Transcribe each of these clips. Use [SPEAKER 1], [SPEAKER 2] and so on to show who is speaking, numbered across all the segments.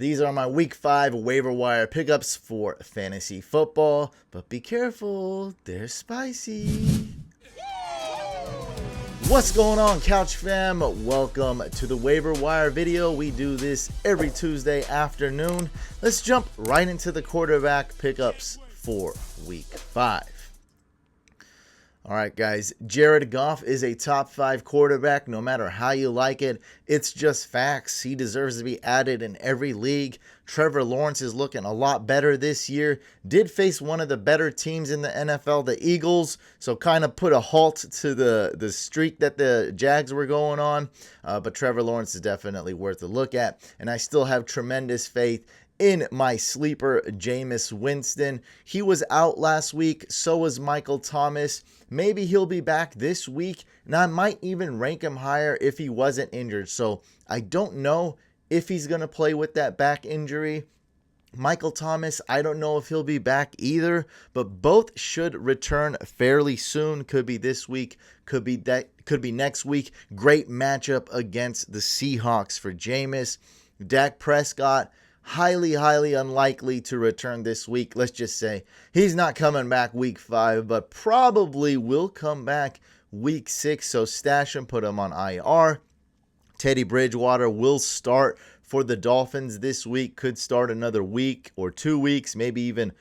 [SPEAKER 1] These are my week 5 waiver wire pickups for fantasy football, but be careful, they're spicy. What's going on, Couch Fam? Welcome to the waiver wire video. We do this every Tuesday afternoon. Let's jump right into the quarterback pickups for week 5. All right, guys, Jared Goff is a top 5 quarterback no matter how you like it. It's just facts. He deserves to be added in every league. Trevor Lawrence is looking a lot better this year. Did face one of the better teams in the NFL, the Eagles, so kind of put a halt to the streak that the Jags were going on. But Trevor Lawrence is definitely worth a look at, and I still have tremendous faith in my sleeper, Jameis Winston. He was out last week, so was Michael Thomas. Maybe he'll be back this week, and I might even rank him higher if he wasn't injured. So I don't know if he's going to play with that back injury. Michael Thomas, I don't know if he'll be back either, but both should return fairly soon. Could be this week, could be next week. Great matchup against the Seahawks for Jameis. Dak Prescott, highly unlikely to return this week. Let's just say he's not coming back week 5, but probably will come back week 6. So stash him, put him on IR. Teddy Bridgewater will start for the Dolphins this week. Could start another week or 2 weeks, maybe even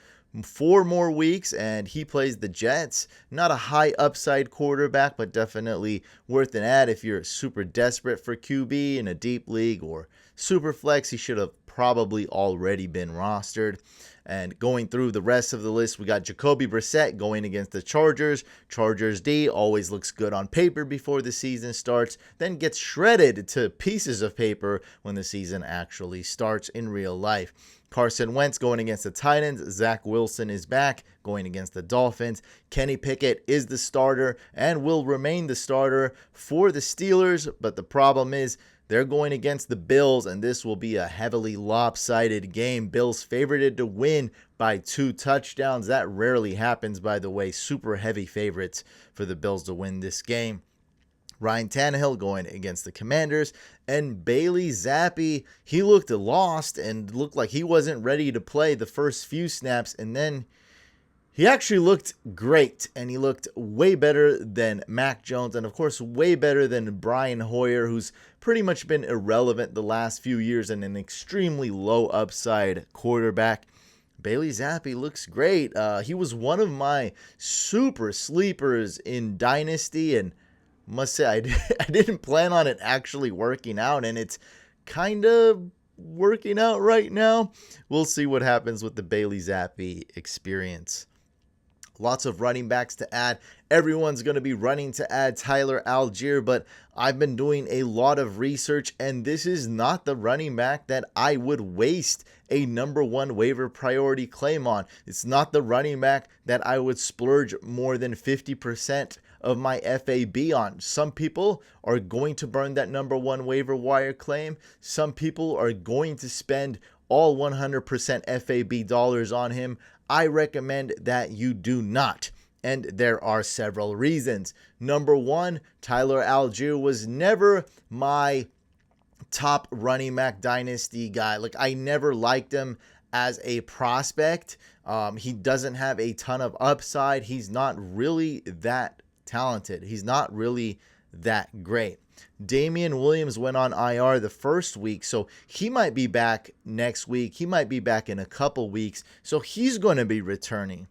[SPEAKER 1] 4 more weeks, and he plays the Jets. Not a high upside quarterback, but definitely worth an add if you're super desperate for QB in a deep league or super flex. He should have probably already been rostered. And going through the rest of the list, we got Jacoby Brissett going against the Chargers. Chargers D always looks good on paper before the season starts, then gets shredded to pieces of paper when the season actually starts in real life. Carson Wentz going against the Titans. Zach Wilson is back going against the Dolphins. Kenny Pickett is the starter and will remain the starter for the Steelers, but the problem is they're going against the Bills, and this will be a heavily lopsided game. Bills favorited to win by 2 touchdowns. That rarely happens, by the way. Super heavy favorites for the Bills to win this game. Ryan Tannehill going against the Commanders, and Bailey Zappi, he looked lost and looked like he wasn't ready to play the first few snaps, and then he actually looked great, and he looked way better than Mac Jones, and of course way better than Brian Hoyer, who's pretty much been irrelevant the last few years and an extremely low upside quarterback. Bailey Zappi looks great. He was one of my super sleepers in Dynasty, and must say I didn't plan on it actually working out, and it's kind of working out right now. We'll see what happens with the Bailey Zappi experience. Lots of running backs to add. Everyone's going to be running to add Tyler Algier, but I've been doing a lot of research, and this is not the running back that I would waste a number 1 waiver priority claim on. It's not the running back that I would splurge more than 50% of my FAB on. Some people are going to burn that number 1 waiver wire claim. Some people are going to spend all 100% FAB dollars on him. I recommend that you do not, and there are several reasons. Number 1, Tyler Algier was never my top running back dynasty guy. Like, I never liked him as a prospect. He doesn't have a ton of upside. He's not really that talented. He's not really that great. Damian Williams went on IR the first week, so he might be back next week. He might be back in a couple weeks, so he's going to be returning.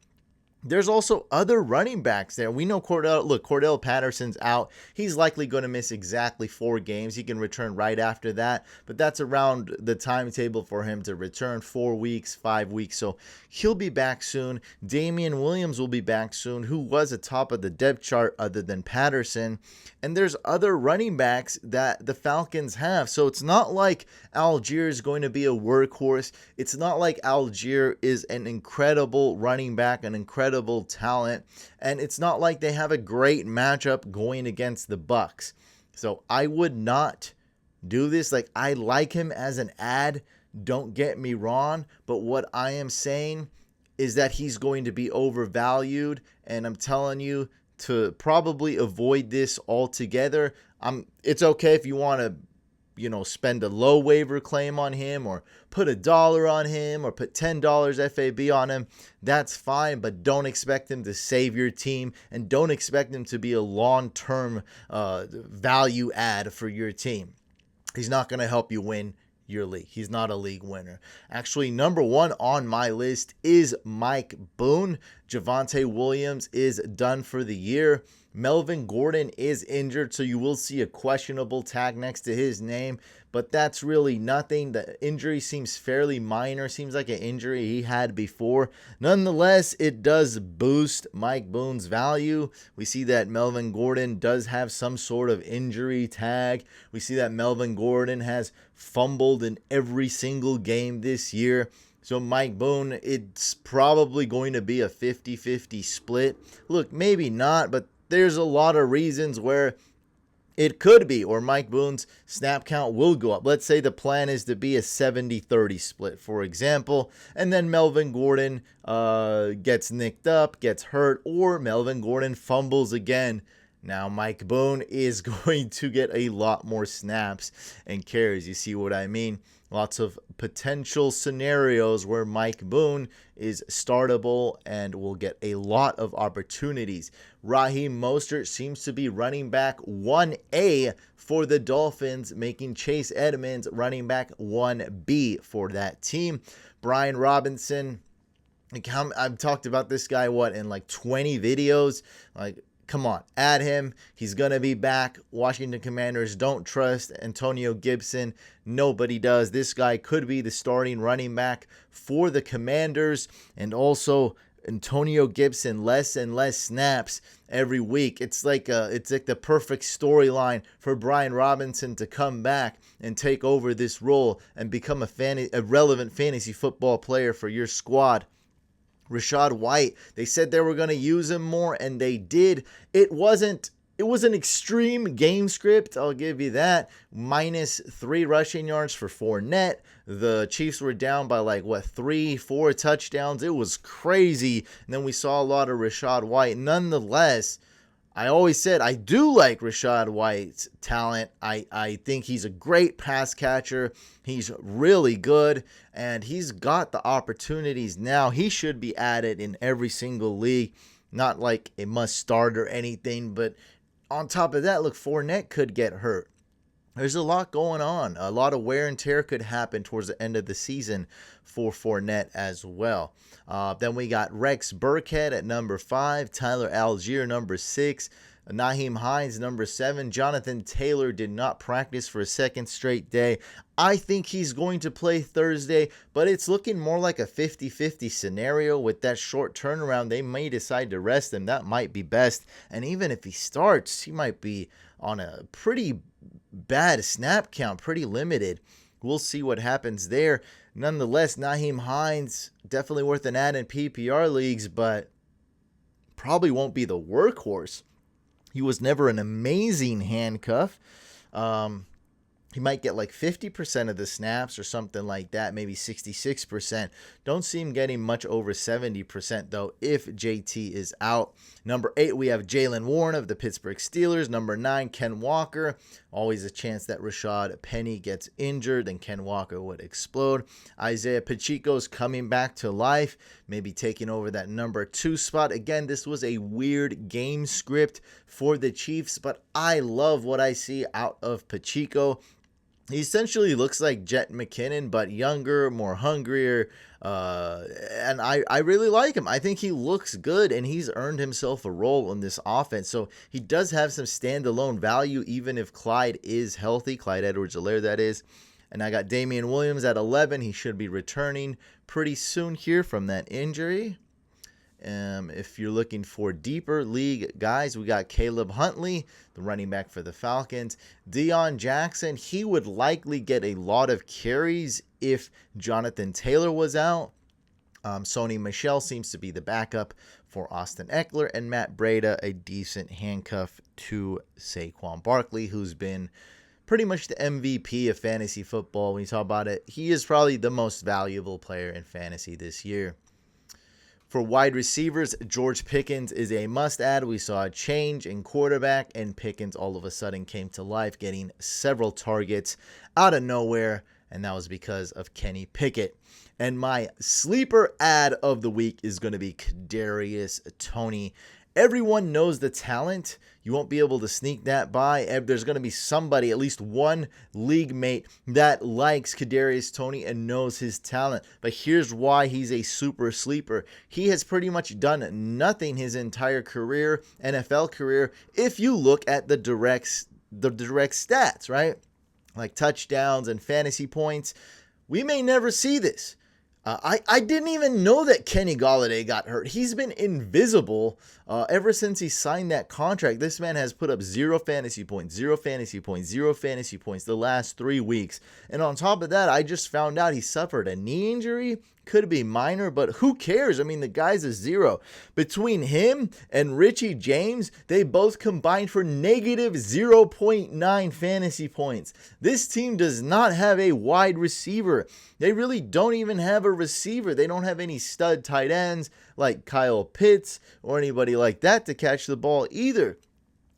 [SPEAKER 1] There's also other running backs there. We know Cordell Patterson's out. He's likely going to miss exactly 4 games. He can return right after that, but that's around the timetable for him to return, 4 weeks, 5 weeks. So he'll be back soon. Damian Williams will be back soon, who was atop of the depth chart other than Patterson. And there's other running backs that the Falcons have. So it's not like Algier is going to be a workhorse. It's not like Algier is an incredible running back, an incredible talent, and it's not like they have a great matchup going against the Bucks. So I would not do this. Like, I like him as an ad, don't get me wrong, but what I am saying is that he's going to be overvalued, and I'm telling you to probably avoid this altogether. It's okay if you want to spend a low waiver claim on him, or put $1 on him, or put $10 FAB on him, that's fine, but don't expect him to save your team, and don't expect him to be a long-term value add for your team. He's not going to help you win your league. He's not a league winner. Actually, number 1 on my list is Mike Boone. Javonte Williams is done for the year. Melvin Gordon is injured, so you will see a questionable tag next to his name, but that's really nothing. The injury seems fairly minor, seems like an injury he had before. Nonetheless, it does boost Mike Boone's value. We see that Melvin Gordon does have some sort of injury tag. We see that Melvin Gordon has fumbled in every single game this year. So Mike Boone, it's probably going to be a 50-50 split. Look, maybe not, but there's a lot of reasons where it could be, or Mike Boone's snap count will go up. Let's say the plan is to be a 70-30 split, for example, and then Melvin Gordon gets nicked up, gets hurt, or Melvin Gordon fumbles again. Now Mike Boone is going to get a lot more snaps and carries. You see what I mean? Lots of potential scenarios where Mike Boone is startable and will get a lot of opportunities. Raheem Mostert seems to be running back 1A for the Dolphins, making Chase Edmonds running back 1B for that team. Brian Robinson, I've talked about this guy, in like 20 videos? Come on, add him. He's going to be back. Washington Commanders don't trust Antonio Gibson. Nobody does. This guy could be the starting running back for the Commanders. And also, Antonio Gibson, less and less snaps every week. It's like the perfect storyline for Brian Robinson to come back and take over this role and become a relevant fantasy football player for your squad. Rachaad White, they said they were going to use him more, and they did. It was an extreme game script, I'll give you that. -3 rushing yards for Fournette. The Chiefs were down by 3-4 touchdowns. It was crazy. And then we saw a lot of Rachaad White. Nonetheless, I always said I do like Rachaad White's talent. I think he's a great pass catcher. He's really good, and he's got the opportunities now. He should be added in every single league. Not like a must start or anything, but on top of that, look, Fournette could get hurt. There's a lot going on. A lot of wear and tear could happen towards the end of the season for Fournette as well. Then we got Rex Burkhead at number 5, Tyler Algier number 6, Nyheim Hines number 7. Jonathan Taylor did not practice for a second straight day. I think he's going to play Thursday, but it's looking more like a 50-50 scenario. With that short turnaround, they may decide to rest him. That might be best. And even if he starts, he might be on a pretty bad snap count, pretty limited. We'll see what happens there. Nonetheless, Nyheim Hines, definitely worth an add in PPR leagues, but probably won't be the workhorse. He was never an amazing handcuff. He might get 50% of the snaps or something like that, maybe 66%. Don't see him getting much over 70%, though, if JT is out. Number 8, we have Jaylen Warren of the Pittsburgh Steelers. Number 9, Ken Walker. Always a chance that Rashad Penny gets injured and Ken Walker would explode. Isaiah Pacheco's coming back to life, maybe taking over that number 2 spot. Again, this was a weird game script for the Chiefs, but I love what I see out of Pacheco. He essentially looks like Jet McKinnon, but younger, more hungrier, and I really like him. I think he looks good, and he's earned himself a role in this offense. So he does have some standalone value, even if Clyde is healthy. Clyde Edwards-Helaire, that is. And I got Damian Williams at 11. He should be returning pretty soon here from that injury. If you're looking for deeper league guys, we got Caleb Huntley, the running back for the Falcons. Deion Jackson, he would likely get a lot of carries if Jonathan Taylor was out. Sony Michel seems to be the backup for Austin Eckler, and Matt Breida, a decent handcuff to Saquon Barkley, who's been pretty much the MVP of fantasy football. When you talk about it, he is probably the most valuable player in fantasy this year. For wide receivers, George Pickens is a must-add. We saw a change in quarterback, and Pickens all of a sudden came to life, getting several targets out of nowhere, and that was because of Kenny Pickett. And my sleeper ad of the week is going to be Kadarius Toney. Everyone knows the talent. You won't be able to sneak that by. There's going to be somebody, at least one league mate, that likes Kadarius Toney and knows his talent. But here's why he's a super sleeper. He has pretty much done nothing his entire career, NFL career, if you look at the direct stats, right? Like touchdowns and fantasy points. We may never see this. I didn't even know that Kenny Golladay got hurt. He's been invisible ever since he signed that contract. This man has put up 0 fantasy points, 0 fantasy points, 0 fantasy points the last 3 weeks. And on top of that, I just found out he suffered a knee injury. Could be minor, but who cares? I mean, the guy's a 0. Between him and Richie James, they both combined for negative 0.9 fantasy points. This team does not have a wide receiver. They really don't even have a receiver. They don't have any stud tight ends like Kyle Pitts or anybody like that to catch the ball either.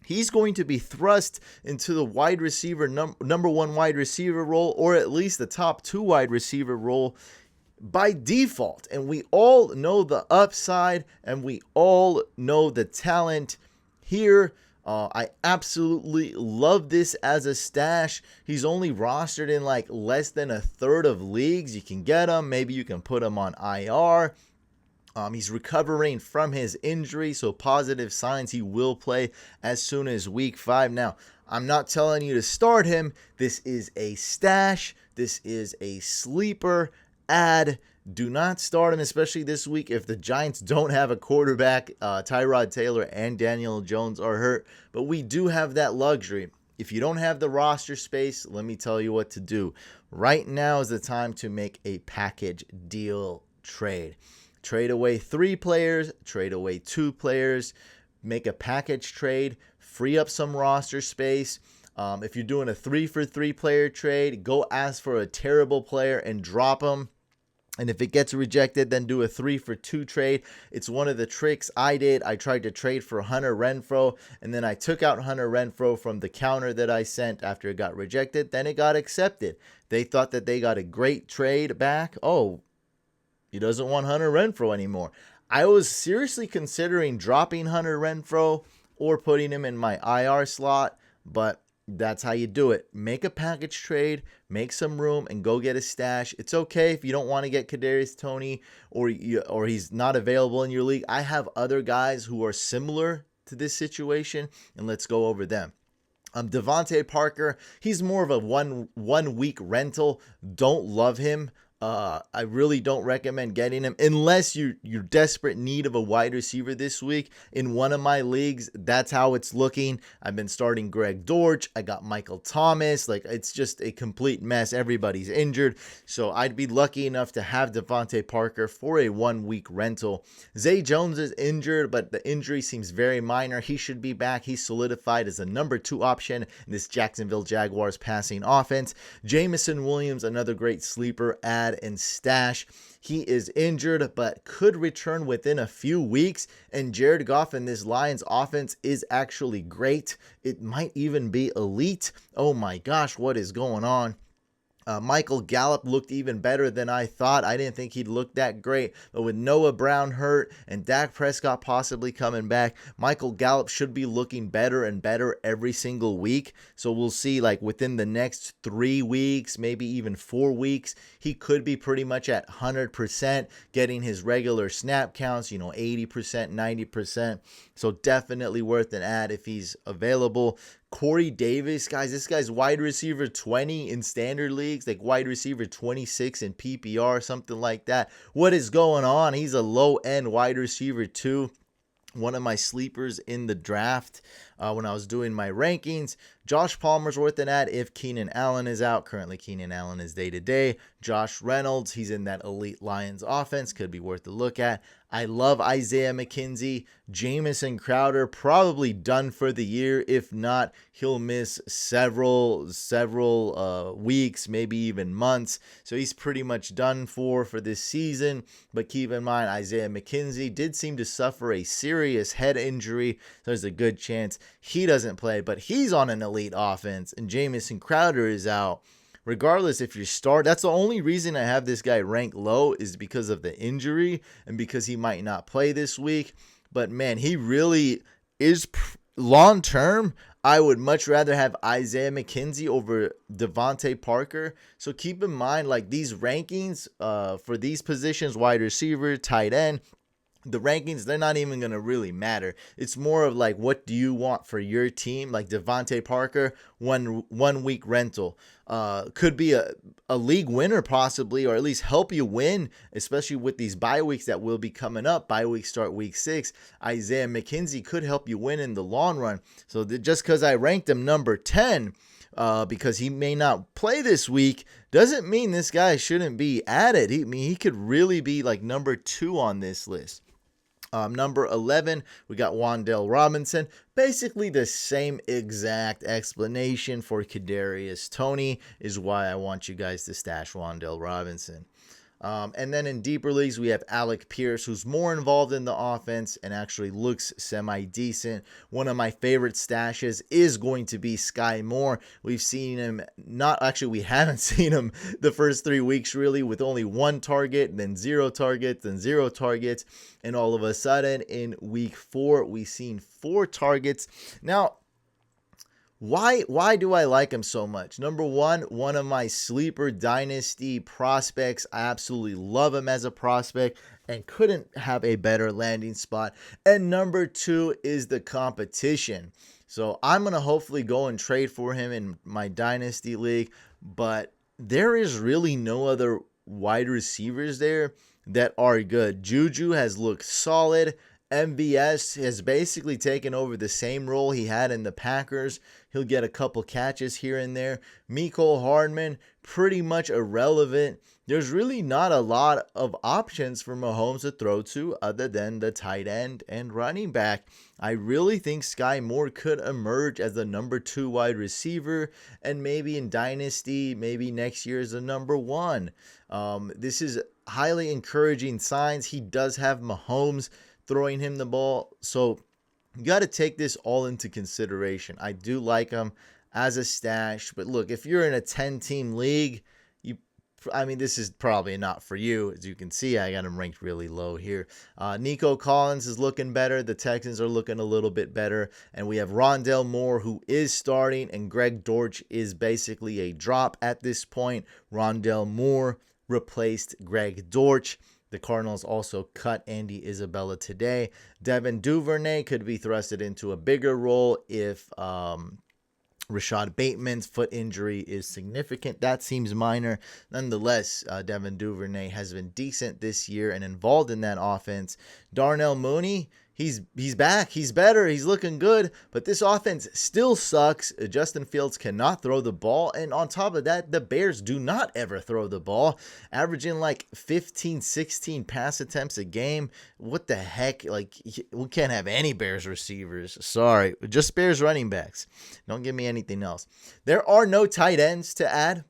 [SPEAKER 1] He's going to be thrust into the wide receiver, number one wide receiver role, or at least the top 2 wide receiver role by default. And we all know the upside, and we all know the talent here. I absolutely love this as a stash. He's only rostered in like less than a third of leagues. You can get him. Maybe you can put him on IR. He's recovering from his injury, so positive signs he will play as soon as week 5. Now, I'm not telling you to start him. This is a stash. This is a sleeper ad. Do not start him, especially this week if the Giants don't have a quarterback. Tyrod Taylor and Daniel Jones are hurt, but we do have that luxury. If you don't have the roster space, let me tell you what to do. Right now is the time to make a package deal trade. Trade away 3 players, trade away 2 players, make a package trade, free up some roster space. If you're doing a 3-for-3 player trade, go ask for a terrible player and drop him. And if it gets rejected, then do a 3-for-2 trade. It's one of the tricks I did. I tried to trade for Hunter Renfrow, and then I took out Hunter Renfrow from the counter that I sent after it got rejected. Then it got accepted. They thought that they got a great trade back. Oh, he doesn't want Hunter Renfrow anymore. I was seriously considering dropping Hunter Renfrow or putting him in my IR slot, but that's how you do it. Make a package trade, make some room, and go get a stash. It's okay if you don't want to get Kadarius Toney or he's not available in your league. I have other guys who are similar to this situation, and let's go over them. Devontae Parker, he's more of a one week rental. Don't love him. I really don't recommend getting him unless you're desperate need of a wide receiver this week. In one of my leagues, that's how it's looking. I've been starting Greg Dortch. I got Michael Thomas. Like, it's just a complete mess. Everybody's injured. So I'd be lucky enough to have Devontae Parker for a 1 week rental. Zay Jones is injured, but the injury seems very minor. He should be back. He's solidified as a number 2 option in this Jacksonville Jaguars passing offense. Jameson Williams, another great sleeper ad and stash. He is injured but could return within a few weeks, and Jared Goff in this Lions offense is actually great. It might even be elite. Oh my gosh, what is going on? Michael Gallup looked even better than I thought. I didn't think he'd look that great, but with Noah Brown hurt and Dak Prescott possibly coming back, Michael Gallup should be looking better and better every single week. So we'll see, like within the next 3 weeks, maybe even 4 weeks, he could be pretty much at 100%, getting his regular snap counts, 80%, 90%. So definitely worth an ad if he's available. Corey Davis, guys, this guy's wide receiver 20 in standard leagues, like wide receiver 26 in PPR, something like that. What is going on? He's a low-end wide receiver too. One of my sleepers in the draft. when I was doing my rankings. Josh Palmer's worth an ad if Keenan Allen is out. Currently, Keenan Allen is day-to-day. Josh Reynolds, he's in that elite Lions offense. Could be worth a look at. I love Isaiah McKenzie. Jamison Crowder, probably done for the year. If not, he'll miss several weeks, maybe even months. So he's pretty much done for this season. But keep in mind, Isaiah McKenzie did seem to suffer a serious head injury. So there's a good chance he doesn't play. But he's on an elite offense, and Jamison Crowder is out. Regardless if you start, that's the only reason I have this guy ranked low is because of the injury and because he might not play this week. But man, he really is long term. I would much rather have Isaiah McKenzie over Devontae Parker. So keep in mind, like these rankings for these positions, wide receiver, tight end, the rankings, they're not even going to really matter. It's more of like, what do you want for your team? Like Devontae Parker, one week rental. Could be a league winner possibly, or at least help you win, especially with these bye weeks that will be coming up. Bye weeks start week 6. Isaiah McKenzie could help you win in the long run. So just because I ranked him number 10, because he may not play this week, doesn't mean this guy shouldn't be added. He could really be like number 2 on this list. Number 11, we got Wan'Dale Robinson. Basically the same exact explanation for Kadarius Toney is why I want you guys to stash Wan'Dale Robinson. And then in deeper leagues, we have Alec Pierce, who's more involved in the offense and actually looks semi-decent. One of my favorite stashes is going to be Sky Moore. We've seen him, we haven't seen him the first 3 weeks really, with only 1 target, then 0 targets, then 0 targets. And all of a sudden in week 4, we've seen 4 targets. Now, why do I like him so much? Number one of my sleeper dynasty prospects. I absolutely love him as a prospect and couldn't have a better landing spot. And number 2 is the competition. So I'm going to hopefully go and trade for him in my dynasty league, but there is really no other wide receivers there that are good. Juju has looked solid. MVS has basically taken over the same role he had in the Packers. He'll get a couple catches here and there. Mecole Hardman, pretty much irrelevant. There's really not a lot of options for Mahomes to throw to other than the tight end and running back. I really think Sky Moore could emerge as the number 2 wide receiver, and maybe in Dynasty, maybe next year is the number 1. This is highly encouraging signs. He does have Mahomes throwing him the ball, so you got to take this all into consideration. I do like him as a stash, but look, if you're in a 10-team league, this is probably not for you. As you can see, I got him ranked really low here. Nico Collins is looking better. The Texans are looking a little bit better. And we have Rondale Moore, who is starting, and Greg Dortch is basically a drop at this point. Rondale Moore replaced Greg Dortch. The Cardinals also cut Andy Isabella today. Devin Duvernay could be thrusted into a bigger role if Rashad Bateman's foot injury is significant. That seems minor. Nonetheless, Devin Duvernay has been decent this year and involved in that offense. Darnell Mooney, he's back. He's better. He's looking good. But this offense still sucks. Justin Fields cannot throw the ball. And on top of that, the Bears do not ever throw the ball, averaging like 15, 16 pass attempts a game. What the heck? Like, we can't have any Bears receivers. Sorry. Just Bears running backs. Don't give me anything else. There are no tight ends to add.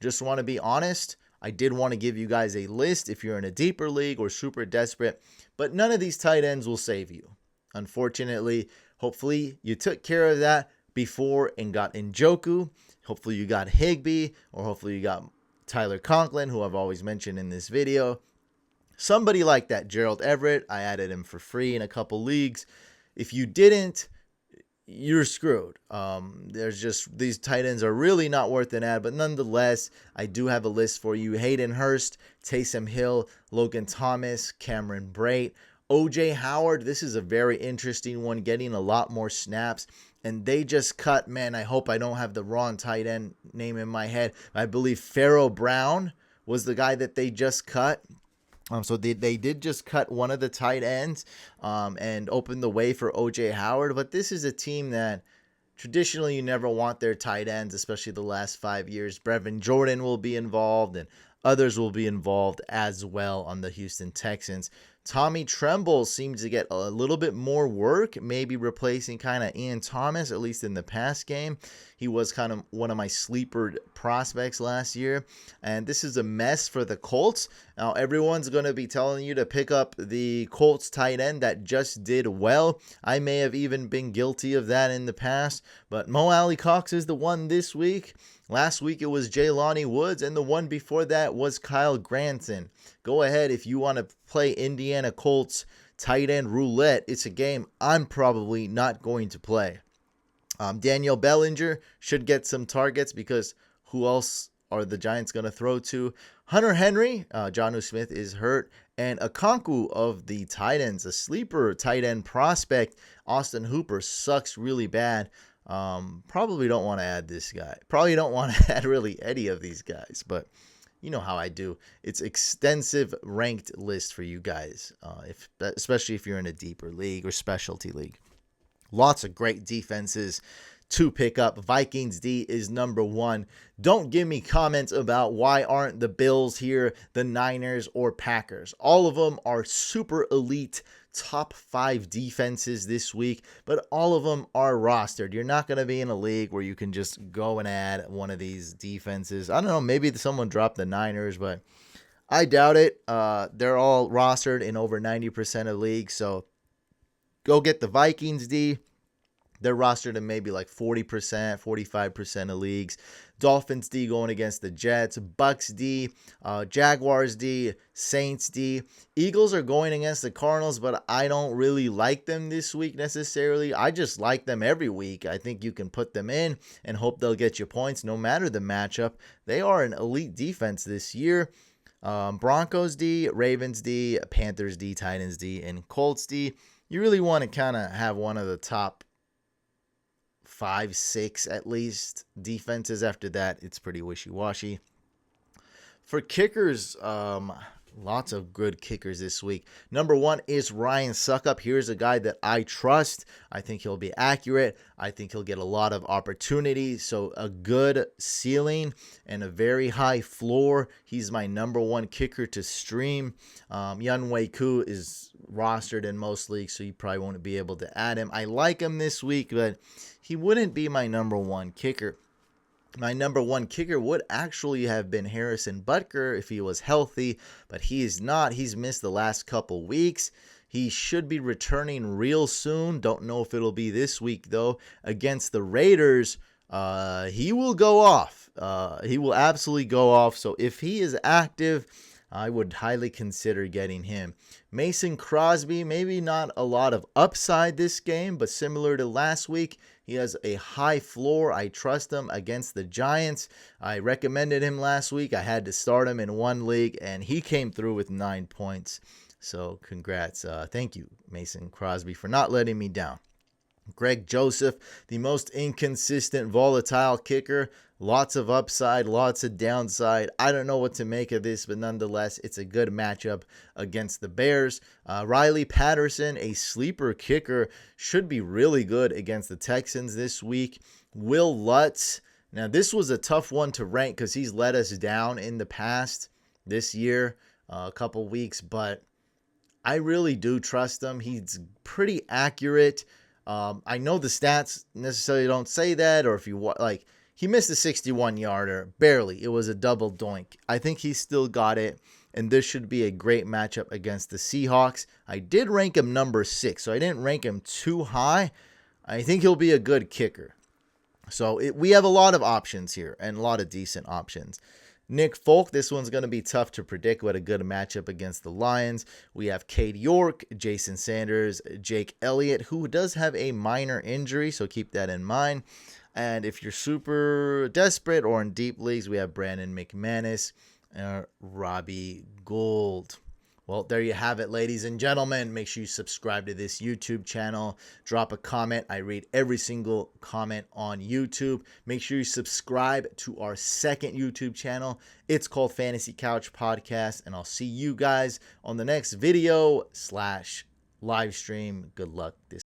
[SPEAKER 1] Just want to be honest. I did want to give you guys a list if you're in a deeper league or super desperate, but none of these tight ends will save you. Unfortunately, hopefully you took care of that before and got Njoku. Hopefully you got Higbee, or hopefully you got Tyler Conklin, who I've always mentioned in this video. Somebody like that. Gerald Everett, I added him for free in a couple leagues. If you didn't, you're screwed. There's just, these tight ends are really not worth an ad, but nonetheless, I do have a list for you. Hayden Hurst, Taysom Hill, Logan Thomas, Cameron Brate, OJ Howard. This is a very interesting one, getting a lot more snaps. And they just cut, man, I hope I don't have the wrong tight end name in my head. I believe Pharaoh Brown was the guy that they just cut. So they did just cut one of the tight ends and open the way for O.J. Howard. But this is a team that traditionally you never want their tight ends, especially the last 5 years. Brevin Jordan will be involved, and others will be involved as well on the Houston Texans. Tommy Tremble seems to get a little bit more work, maybe replacing kind of Ian Thomas, at least in the past game. He was kind of one of my sleeper prospects last year. And this is a mess for the Colts. Now, everyone's going to be telling you to pick up the Colts tight end that just did well. I may have even been guilty of that in the past. But Mo Alley-Cox is the one this week. Last week it was Jelani Woods, and the one before that was Kyle Granson. Go ahead if you want to play Indiana Colts tight end roulette. It's a game I'm probably not going to play. Daniel Bellinger should get some targets because who else are the Giants going to throw to? Hunter Henry, Jonnu Smith is hurt, and Okonkwo of the tight ends, a sleeper tight end prospect. Austin Hooper sucks really bad. Probably don't want to add this guy. Probably don't want to add really any of these guys, but you know how I do. It's extensive ranked list for you guys, especially if you're in a deeper league or specialty league. Lots of great defenses to pick up. Vikings D is number one. Don't give me comments about why aren't the Bills here, the Niners, or Packers. All of them are super elite top 5 defenses this week, but all of them are rostered. You're not going to be in a league where you can just go and add one of these defenses. I don't know, maybe someone dropped the Niners, but I doubt it. They're all rostered in over 90% of leagues, so go get the Vikings D. They're rostered in maybe like 40%, 45% of leagues. Dolphins D going against the Jets. Bucks D, Jaguars D, Saints D. Eagles are going against the Cardinals, but I don't really like them this week necessarily. I just like them every week. I think you can put them in and hope they'll get you points no matter the matchup. They are an elite defense this year. Broncos D, Ravens D, Panthers D, Titans D, and Colts D. You really want to kind of have one of the top 5, 6 at least defenses. After that, it's pretty wishy-washy. For kickers, lots of good kickers this week. Number 1 is Ryan Suckup. Here's a guy that I trust. I think he'll be accurate. I think he'll get a lot of opportunity. So a good ceiling and a very high floor. He's my number 1 kicker to stream. Younghoe Koo is rostered in most leagues, so you probably won't be able to add him. I like him this week, but he wouldn't be my number 1 kicker. My number 1 kicker would actually have been Harrison Butker if he was healthy, but he is not. He's missed the last couple weeks. He should be returning real soon. Don't know if it'll be this week, though. Against the Raiders, he will go off. He will absolutely go off. So if he is active, I would highly consider getting him. Mason Crosby, maybe not a lot of upside this game, but similar to last week, he has a high floor. I trust him against the Giants. I recommended him last week. I had to start him in one league, and he came through with 9 points. So congrats. Thank you, Mason Crosby, for not letting me down. Greg Joseph, the most inconsistent, volatile kicker. Lots of upside, lots of downside. I don't know what to make of this, but nonetheless, it's a good matchup against the Bears. Riley Patterson, a sleeper kicker, should be really good against the Texans this week. Will Lutz. Now, this was a tough one to rank because he's let us down in the past this year, a couple weeks, but I really do trust him. He's pretty accurate. I know the stats necessarily don't say that, or if you like, he missed a 61-yarder, barely. It was a double doink. I think he still got it, and this should be a great matchup against the Seahawks. I did rank him number 6, so I didn't rank him too high. I think he'll be a good kicker. So we have a lot of options here, and a lot of decent options. Nick Folk, this one's going to be tough to predict, but a good matchup against the Lions. We have Cade York, Jason Sanders, Jake Elliott, who does have a minor injury, so keep that in mind. And if you're super desperate or in deep leagues, we have Brandon McManus, Robbie Gould. Well, there you have it, ladies and gentlemen. Make sure you subscribe to this YouTube channel. Drop a comment. I read every single comment on YouTube. Make sure you subscribe to our second YouTube channel. It's called Fantasy Couch Podcast, and I'll see you guys on the next video / live stream. Good luck this